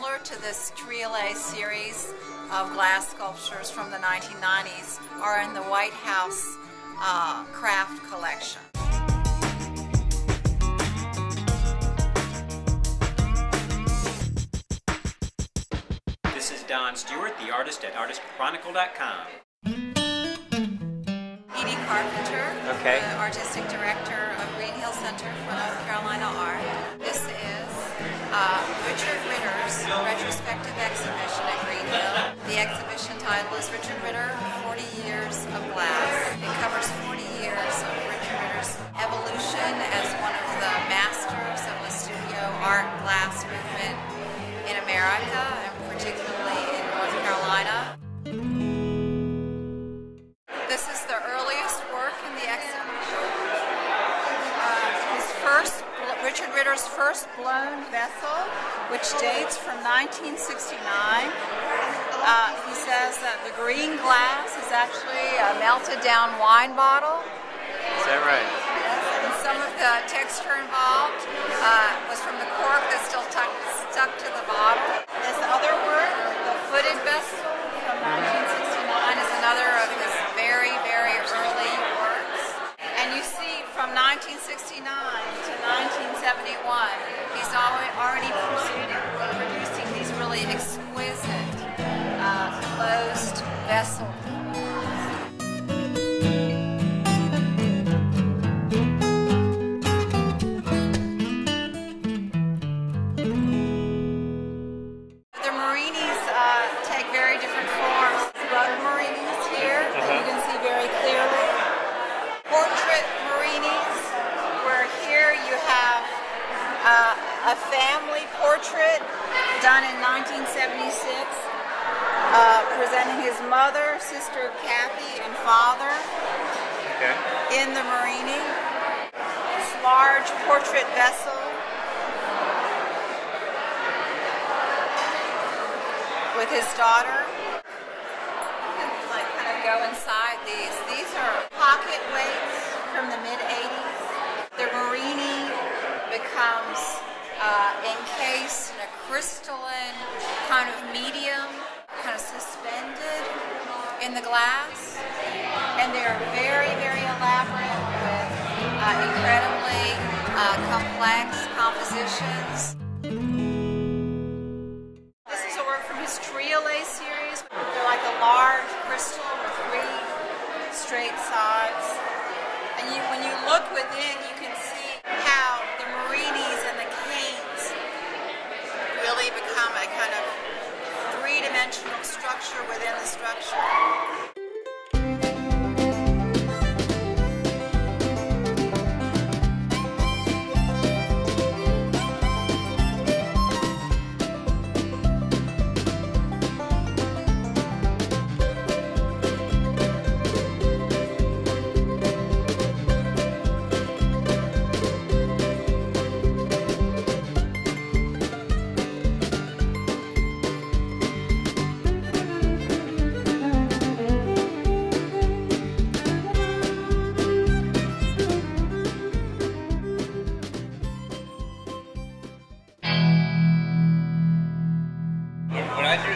similar to this Triolet series of glass sculptures from the 1990s, are in the White House craft collection. This is Don Stewart, the artist at ArtistChronicle.com. Edie Carpenter, Okay. the artistic director of Green Hill Center for North Carolina Art. This is Richard Ritter's retrospective exhibition at Green Hill. The exhibition title is Richard Ritter, 40 Years of Glass. It covers 40 years of Richard Ritter's evolution as one of the masters of the studio art glass movement in America, and particularly in North Carolina. This is the earliest work in the exhibition. Richard Ritter's first blown vessel, which dates from 1969. He says that the green glass is actually a melted down wine bottle. Is that right? And some of the texture involved was from the cork that's still stuck to the bottle. This other work, the footed vessel from 1969, is another of his very, very early works. And you see from 1969 to 1971, he's already producing these really exquisite closed vessels. A family portrait done in 1976, presenting his mother, sister Kathy, and father in the Marini. This large portrait vessel with his daughter. You can kind of go inside these. These are pocket weights from the mid-80s. The Marini becomes encased in a crystalline kind of medium, kind of suspended in the glass. And they're very, very elaborate with incredibly complex compositions. This is a work from his Triolet series. They're like a large crystal with 3 straight sides. And when you look within, you can see how the Marinis and the canes really become a kind of 3-dimensional structure within the structure.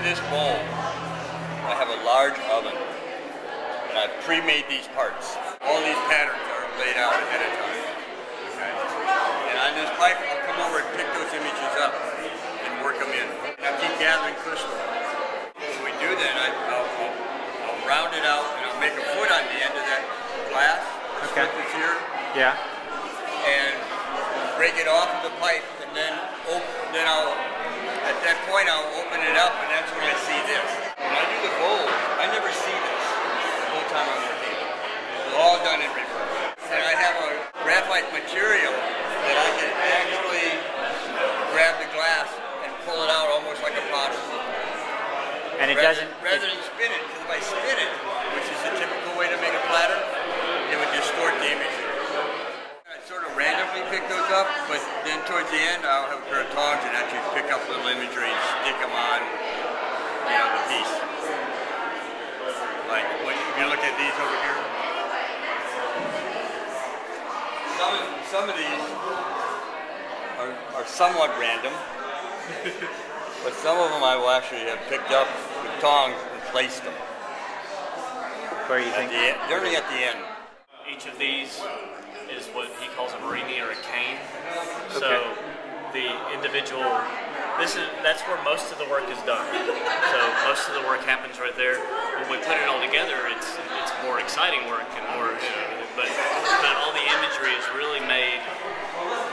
This bowl, I have a large oven, and I've pre-made these parts. All these patterns are laid out ahead of time. Okay? And on this pipe, I'll come over and pick those images up and work them in. And I'll keep gathering crystal. When we do that, I'll round it out, and I'll make a foot on the end of that glass. Okay. This here. Yeah. And break it off of the pipe, and then at that point, I'll open it up, and that's when I see this. When I do the bowl, I never see this the whole time I'm working. It's all done in reverse. And I have a graphite material that I can actually grab the glass and pull it out almost like a powder. And it rather than spin it, because if I spin it, which is the typical way to make a platter, it would distort the image. Sort of randomly pick those up, but then towards the end I'll have a pair of tongs and actually pick up little imagery and stick them on, the piece. Like when you look at these over here, some of these are somewhat random. but some of them I will actually have picked up with tongs and placed them. Where you think? Generally at the end. Each of these is what he calls a marini or a cane. Okay. So the individual, that's where most of the work is done. So most of the work happens right there. When we put it all together, it's more exciting work and more, but all the imagery is really made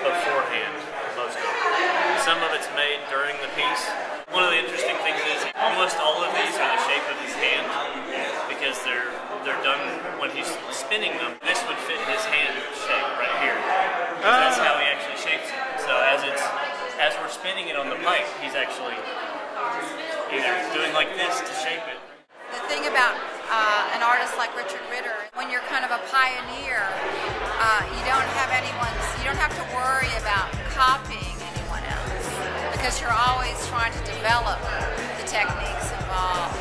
beforehand, most of it. Some of it's made during the piece. One of the interesting things is almost all of these are the shape of his hand because they're done when he's spinning them. This would fit his hand shape right here. That's how he actually shapes it. So as we're spinning it on the pipe, he's actually either doing like this to shape it. The thing about an artist like Richard Ritter, when you're kind of a pioneer, you don't have to worry about copying anyone else because you're always trying to develop the techniques involved.